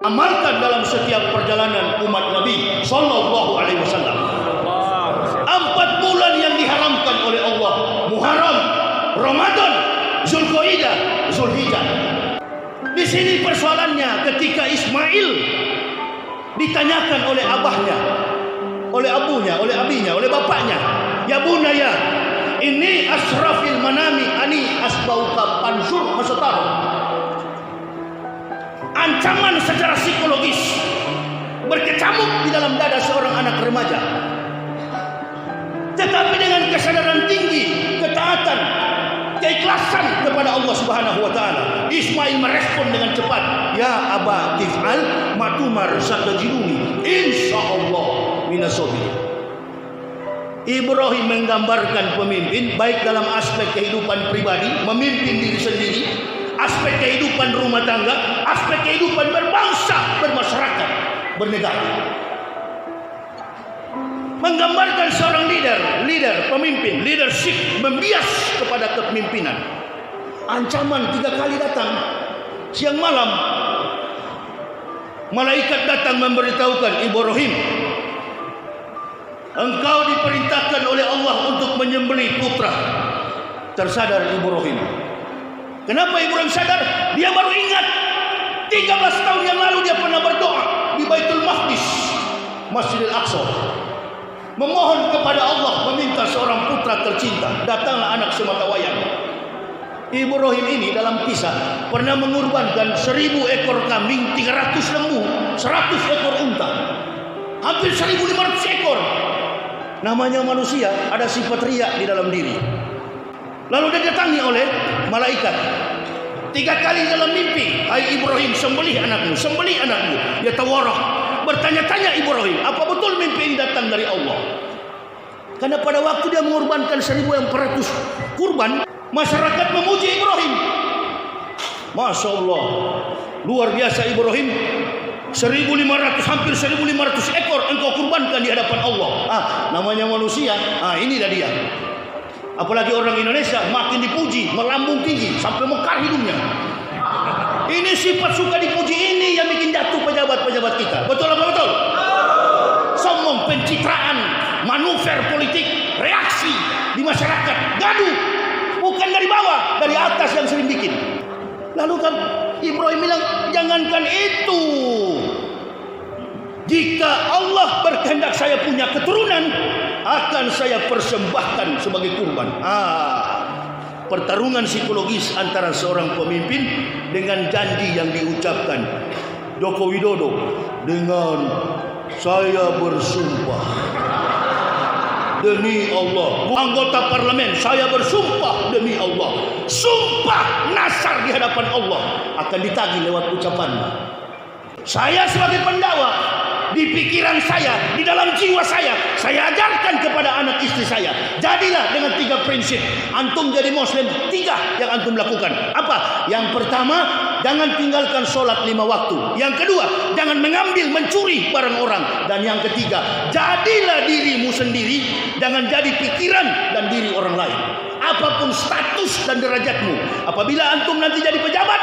amalkan dalam setiap perjalanan umat Nabi sallallahu alaihi wasallam. 4 bulan yang diharamkan oleh Allah: Muharram, Ramadan, Zulqa'dah, Zulhijjah. Di sini persoalannya ketika Ismail ditanyakan oleh abahnya, oleh abunya, oleh abinya, oleh bapaknya, "Ya bunaya, ini asrafil manami ani asbauka panzur masataru." Ancaman secara psikologis berkecamuk di dalam dada seorang anak remaja. Tetapi dengan kesadaran tinggi, ketaatan, keikhlasan kepada Allah Subhanahu wa taala, Ismail merespon dengan cepat, "Ya aba tif'al matumar satajiduni insyaallah minasabirin." Ibrahim menggambarkan pemimpin baik dalam aspek kehidupan pribadi, memimpin diri sendiri, aspek kehidupan rumah tangga, aspek kehidupan berbangsa, bermasyarakat, bernegara. Menggambarkan seorang leader, pemimpin, leadership, membias kepada kepemimpinan. Ancaman 3 kali datang. Siang malam malaikat datang memberitahukan, "Ibrahim, engkau diperintahkan oleh Allah untuk menyembelih putra." Tersadar Ibrahim. Kenapa Ibrahim sadar? Dia baru ingat 13 tahun yang lalu dia pernah berdoa di Baitul Maqdis, Masjidil Aqsa, memohon kepada Allah meminta seorang putra tercinta. Datanglah anak semata wayang. Ibrahim ini dalam kisah pernah mengorbankan 1000 ekor kambing, 300 lembu, 100 ekor unta, hampir 1500 ekor. Namanya manusia, ada sifat riya di dalam diri. Lalu dia datangi oleh malaikat 3 kali dalam mimpi, "Hai Ibrahim, sembelih anakmu, sembelih anakmu." Dia tawarah, bertanya-tanya Ibrahim, apa betul mimpi ini datang dari Allah? Karena pada waktu dia mengorbankan 1400 kurban, masyarakat memuji Ibrahim. Masya Allah, luar biasa Ibrahim. 1500, hampir 1500 ekor engkau kurbankan di hadapan Allah. Namanya manusia. Inilah dia. Apalagi orang Indonesia makin dipuji, melambung tinggi sampai mekar hidungnya. Ini sifat suka dipuji ini yang bikin jatuh pejabat-pejabat kita. Betul apa betul? Sombong, pencitraan, manuver politik, reaksi di masyarakat, gaduh. Bukan dari bawah, dari atas yang sering bikin. Lalu kan Ibrahim bilang, jangankan itu, jika Allah berkehendak saya punya keturunan, akan saya persembahkan sebagai kurban. Pertarungan psikologis antara seorang pemimpin dengan janji yang diucapkan. Joko Widodo dengan saya bersumpah demi Allah, anggota parlemen, saya bersumpah demi Allah. Sumpah nasar di hadapan Allah akan ditagih lewat ucapan. Saya sebagai pendakwa, di pikiran saya, di dalam jiwa saya ajarkan kepada anak istri saya, jadilah dengan 3 prinsip. Antum jadi muslim, 3 yang antum lakukan. Apa? Yang pertama, jangan tinggalkan sholat 5 waktu. Yang kedua, jangan mengambil, mencuri barang orang. Dan yang ketiga, jadilah dirimu sendiri, jangan jadi pikiran dan diri orang lain. Apapun status dan derajatmu, apabila antum nanti jadi pejabat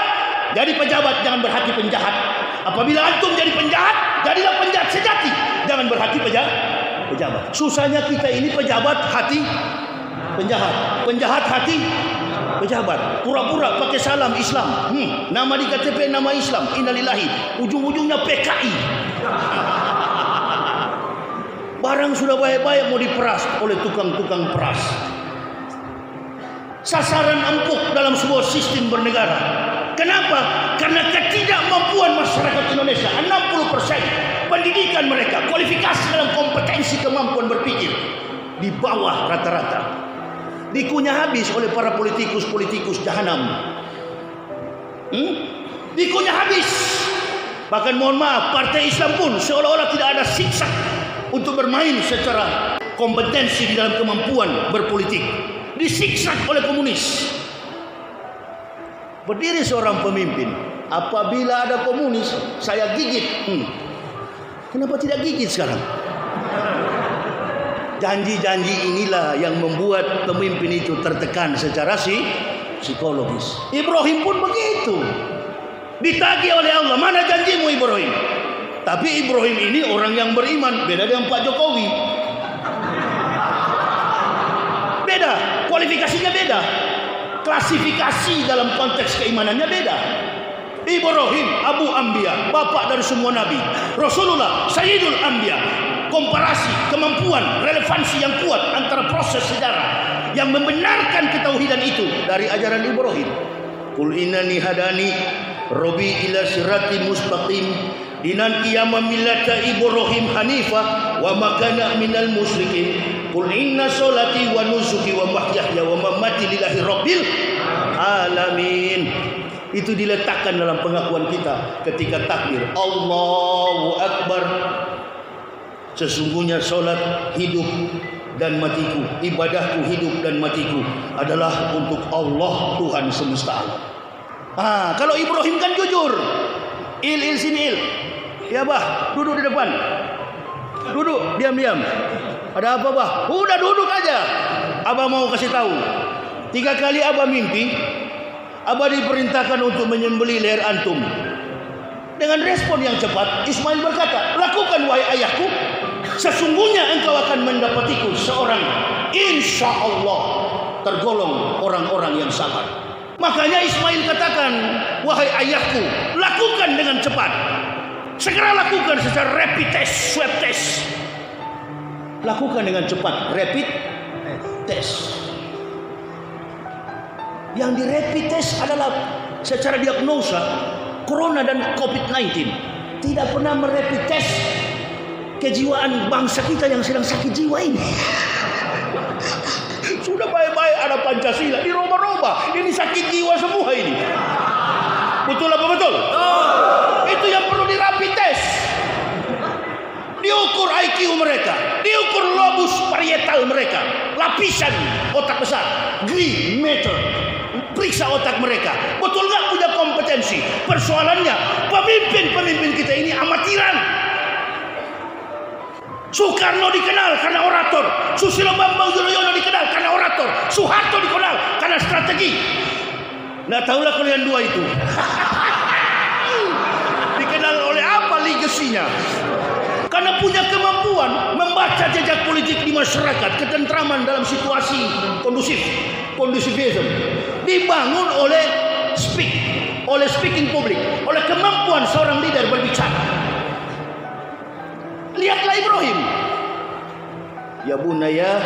jangan berhati penjahat. Apabila antum jadi penjahat, jadilah penjahat sejati, jangan berhati pejabat. Susahnya kita ini pejabat hati penjahat, penjahat hati pejabat. Pura-pura pakai salam Islam, nama di KTP nama Islam, innalillahi, ujung-ujungnya PKI. Barang sudah baik-baik mau diperas oleh tukang-tukang peras. Sasaran empuk dalam sebuah sistem bernegara. Kenapa? Karena ketidakmampuan masyarakat Indonesia. 60% pendidikan mereka, kualifikasi dalam kompetensi kemampuan berpikir di bawah rata-rata. Dikunyah habis oleh para politikus jahanam. Dikunyah habis. Bahkan mohon maaf, partai Islam pun seolah-olah tidak ada siksa untuk bermain secara kompetensi di dalam kemampuan berpolitik. Disiksa oleh komunis. Berdiri seorang pemimpin, apabila ada komunis, saya gigit. Kenapa tidak gigit sekarang? Janji-janji inilah yang membuat pemimpin itu tertekan secara psikologis. Ibrahim pun begitu. Ditagih oleh Allah, mana janjimu Ibrahim? Tapi Ibrahim ini orang yang beriman, beda dengan Pak Jokowi. Beda, kualifikasinya beda. Klasifikasi dalam konteks keimanannya beda. Ibrahim Abu Anbiya, bapak dari semua nabi. Rasulullah Sayyidul Anbiya. Komparasi, kemampuan, relevansi yang kuat antara proses sejarah yang membenarkan ketauhidan itu dari ajaran Ibrahim. Qul innani hadani Rabbi ila siratin mustaqim dinan qiyamah millata Ibrahim hanifah wa ma kana minal musyrikin. Qul inna sholati wa nusuki wa mahyaya wa mamati lillahi rabbil alamin. Itu diletakkan dalam pengakuan kita ketika takbir Allahu Akbar. Sesungguhnya solat hidup dan matiku, ibadahku hidup dan matiku adalah untuk Allah Tuhan semesta alam. Kalau Ibrahim kan jujur. Il sini il. Ya bah, duduk di depan. Duduk, diam-diam. Ada apa bah? Udah duduk aja. Abah mau kasih tahu. 3 kali abah mimpi, abah diperintahkan untuk menyembelih leher antum. Dengan respon yang cepat, Ismail berkata, lakukan wahai ayahku. Sesungguhnya engkau akan mendapatiku seorang insya Allah tergolong orang-orang yang sabar. Makanya Ismail katakan, wahai ayahku, lakukan dengan cepat. Segera lakukan secara rapid test, swab test. Lakukan dengan cepat, rapid test. Yang di rapid test adalah secara diagnosa Corona dan COVID-19. Tidak pernah merapid test kejiwaan bangsa kita yang sedang sakit jiwa ini. Sudah baik-baik ada Pancasila, diroba-roba. Ini sakit jiwa semua ini. Betul apa betul? Itu yang perlu di rapid test. Diukur IQ mereka, diukur lobus parietal mereka, lapisan otak besar, gray matter. Periksa otak mereka, betul nggak punya kompetensi? Persoalannya pemimpin kita ini amatiran. Soekarno dikenal karena orator, Susilo Bambang Yudhoyono dikenal karena orator, Soeharto dikenal karena strategi. Nggak tahulah kalian dua itu dikenal oleh apa legasinya? Karena punya kemampuan membaca jejak politik di masyarakat, ketentraman dalam situasi kondusifism dibangun oleh speaking public, oleh kemampuan seorang leader berbicara. Lihatlah Ibrahim. Ya bunaya,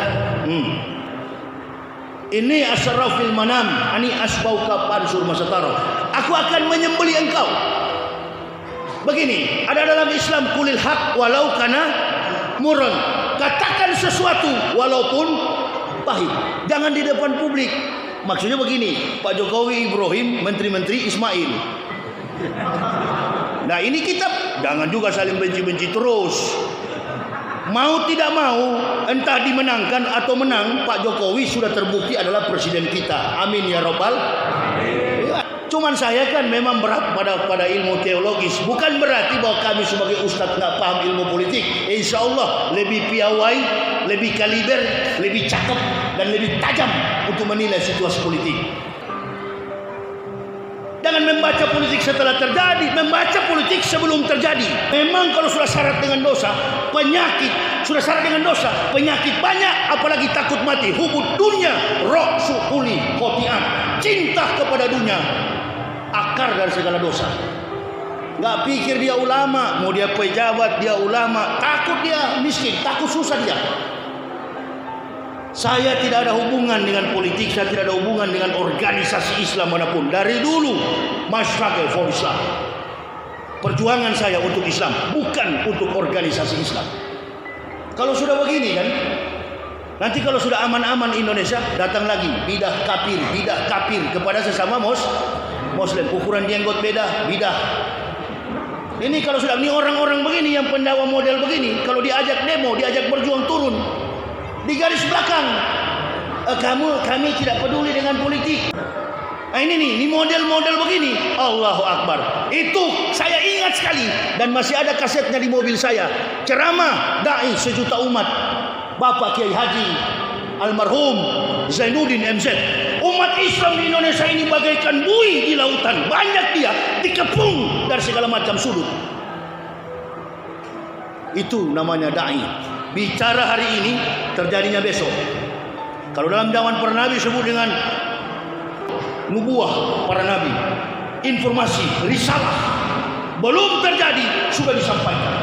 ini asrafil manam, ani asbauka pansur masataro. Aku akan menyembelih engkau. Begini, ada dalam Islam kulil haq walau kana murun. Katakan sesuatu walaupun pahit. Jangan di depan publik. Maksudnya begini, Pak Jokowi Ibrahim, menteri-menteri Ismail. Nah ini kita jangan juga saling benci-benci terus. Mau tidak mau, entah dimenangkan atau menang, Pak Jokowi sudah terbukti adalah presiden kita. Amin ya robbal. Cuman saya kan memang berat pada ilmu teologis. Bukan berarti bahwa kami sebagai ustadz nggak paham ilmu politik. Insya Allah lebih piawai, lebih kaliber, lebih cakep dan lebih tajam untuk menilai situasi politik. Jangan membaca politik setelah terjadi, membaca politik sebelum terjadi. Memang kalau sudah syarat dengan dosa, penyakit, sudah syarat dengan dosa, penyakit banyak, apalagi takut mati. Hubud dunia, roh suhuli khoti'ah. Cinta kepada dunia, akar dari segala dosa. Nggak pikir dia ulama, mau dia pejabat, dia ulama, takut dia miskin, takut susah dia. Saya tidak ada hubungan dengan politik, saya tidak ada hubungan dengan organisasi Islam manapun. Dari dulu, masyarakat for Islam. Perjuangan saya untuk Islam, bukan untuk organisasi Islam. Kalau sudah begini kan, nanti kalau sudah aman-aman Indonesia, datang lagi bidah kafir kepada sesama Muslim. Ukuran jenggot beda, bidah. Ini kalau sudah ini orang-orang begini yang pendawa model begini, kalau diajak demo, diajak berjuang turun di garis belakang. Kami tidak peduli dengan politik. Nah ini model-model begini. Allahu Akbar. Itu saya ingat sekali dan masih ada kasetnya di mobil saya. Ceramah dai sejuta umat, Bapak Kiai Haji almarhum Zainuddin MZ. Umat Islam di Indonesia ini bagaikan buih di lautan. Banyak dia dikepung dari segala macam sudut. Itu namanya da'i. Bicara hari ini, terjadinya besok. Kalau dalam zaman para nabi disebut dengan nubuah para nabi, informasi, risalah, belum terjadi sudah disampaikan.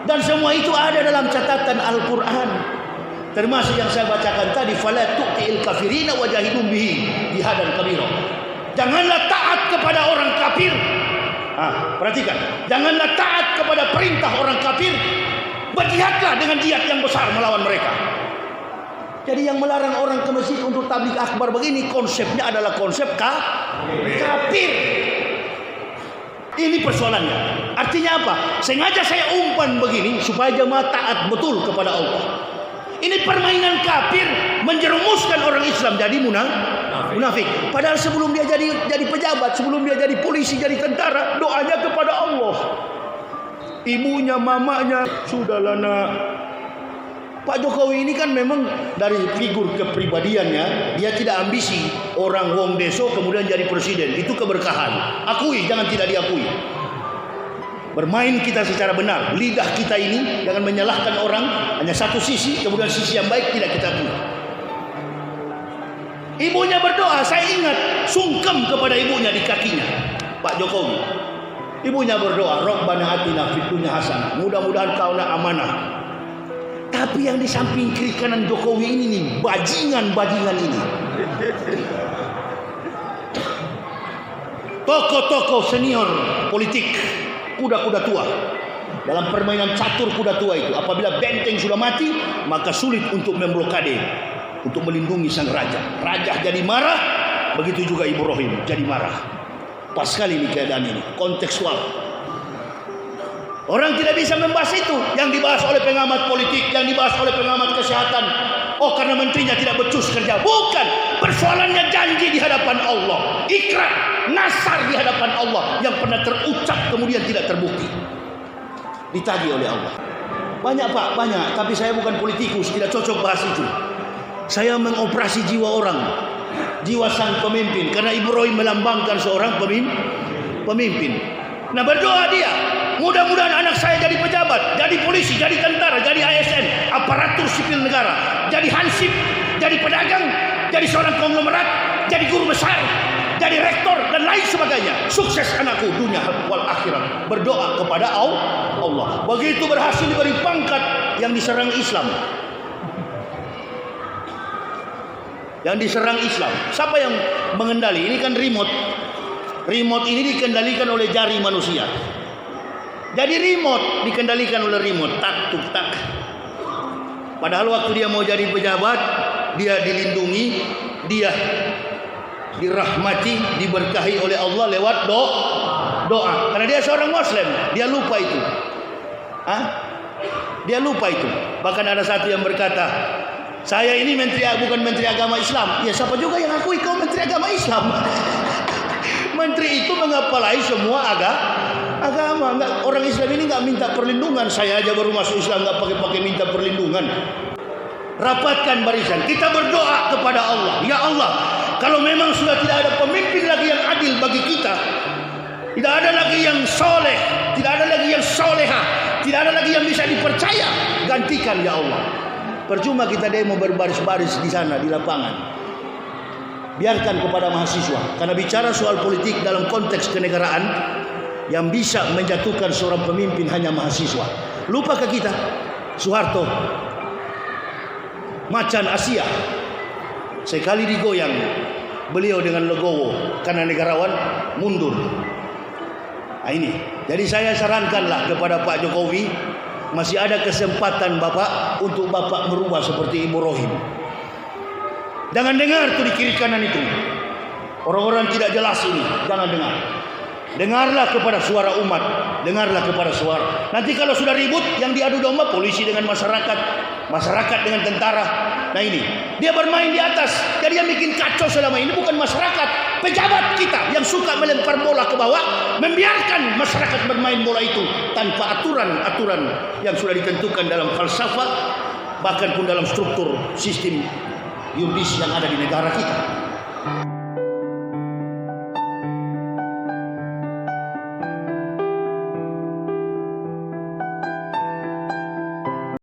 Dan semua itu ada dalam catatan Al-Quran. Termasuk yang saya bacakan tadi, fala tu'til kafirina wajahidum bihi jihadan kabira. Janganlah taat kepada orang kafir. Perhatikan, janganlah taat kepada perintah orang kafir. Berjihadlah dengan jihad yang besar melawan mereka. Jadi yang melarang orang ke masjid untuk tabligh akbar begini, konsepnya adalah konsep kafir. Ini persoalannya. Artinya apa? Sengaja saya umpan begini supaya jemaah taat betul kepada Allah. Ini permainan kafir menjerumuskan orang Islam jadi munafik. Padahal sebelum dia jadi pejabat, sebelum dia jadi polisi, jadi tentara, doanya kepada Allah. Ibunya, mamanya, sudahlah nak. Pak Jokowi ini kan memang dari figur kepribadiannya, dia tidak ambisi orang wong deso kemudian jadi presiden. Itu keberkahan. Akui, jangan tidak diakui. Bermain kita secara benar. Lidah kita ini jangan menyalahkan orang hanya satu sisi, kemudian sisi yang baik tidak kita akui. Ibunya berdoa, saya ingat sungkem kepada ibunya di kakinya Pak Jokowi. Ibunya berdoa, Rabbana atina fid dunya hasanah. Mudah-mudahan kau nak amanah. Tapi yang di samping kiri kanan Jokowi ini nih, bajingan ini. Tokoh-tokoh senior politik, kuda-kuda tua. Dalam permainan catur kuda tua itu, apabila benteng sudah mati, maka sulit untuk memblokade, untuk melindungi sang raja. Raja jadi marah, begitu juga Ibrahim jadi marah. Pas sekali ini keadaan ini, kontekstual. Orang tidak bisa membahas itu. Yang dibahas oleh pengamat politik, yang dibahas oleh pengamat kesehatan. Oh, karena menterinya tidak becus kerja. Bukan. Persoalannya janji di hadapan Allah. Ikrar, nasar di hadapan Allah yang pernah terucap kemudian tidak terbukti. Ditagih oleh Allah. Banyak Pak, banyak. Tapi saya bukan politikus, tidak cocok bahas itu. Saya mengoperasi jiwa orang, jiwa sang pemimpin. Karena Ibrahim melambangkan seorang pemimpin. Nah, berdoa dia, mudah-mudahan anak saya jadi pejabat, jadi polisi, jadi tentara, jadi ASN, aparatur sipil negara, jadi hansip, jadi pedagang, jadi seorang konglomerat, jadi guru besar, jadi rektor dan lain sebagainya. Sukses anakku dunia wal akhirat. Berdoa kepada Allah. Begitu berhasil diberi pangkat, yang diserang Islam. Yang diserang Islam. Siapa yang mengendali? Ini kan remote. Remote ini dikendalikan oleh jari manusia. Jadi remote dikendalikan oleh remote. Tak, tuk, tak. Padahal waktu dia mau jadi pejabat, dia dilindungi, dia dirahmati, diberkahi oleh Allah lewat doa. Karena dia seorang Muslim, dia lupa itu. Dia lupa itu. Bahkan ada satu yang berkata, saya ini bukan menteri agama Islam. Ya, siapa juga yang akui kau menteri agama Islam? Menteri itu mengapalai semua agama. Orang Islam ini nggak minta perlindungan. Saya aja baru masuk Islam nggak pakai minta perlindungan. Rapatkan barisan. Kita berdoa kepada Allah. Ya Allah, kalau memang sudah tidak ada pemimpin lagi yang adil bagi kita, tidak ada lagi yang soleh, tidak ada lagi yang soleha, tidak ada lagi yang bisa dipercaya, gantikan ya Allah. Percuma kita demo berbaris-baris di sana di lapangan. Biarkan kepada mahasiswa. Karena bicara soal politik dalam konteks kenegaraan, yang bisa menjatuhkan seorang pemimpin hanya mahasiswa. Lupakah kita? Soeharto, macan Asia, sekali digoyang, beliau dengan legowo karena negarawan mundur. Nah ini. Jadi saya sarankanlah kepada Pak Jokowi, masih ada kesempatan Bapak untuk Bapak merubah seperti Ibrahim. Jangan dengar tuh di kiri kanan itu. Orang-orang tidak jelas ini. Jangan dengar. Dengarlah kepada suara umat. Dengarlah kepada suara. Nanti kalau sudah ribut, yang diadu domba polisi dengan masyarakat, masyarakat dengan tentara. Nah ini, dia bermain di atas. Jadi yang bikin kacau selama ini bukan masyarakat, pejabat kita yang suka melempar bola ke bawah, membiarkan masyarakat bermain bola itu tanpa aturan-aturan yang sudah ditentukan dalam falsafah, bahkan pun dalam struktur sistem yuridis yang ada di negara kita. Allah.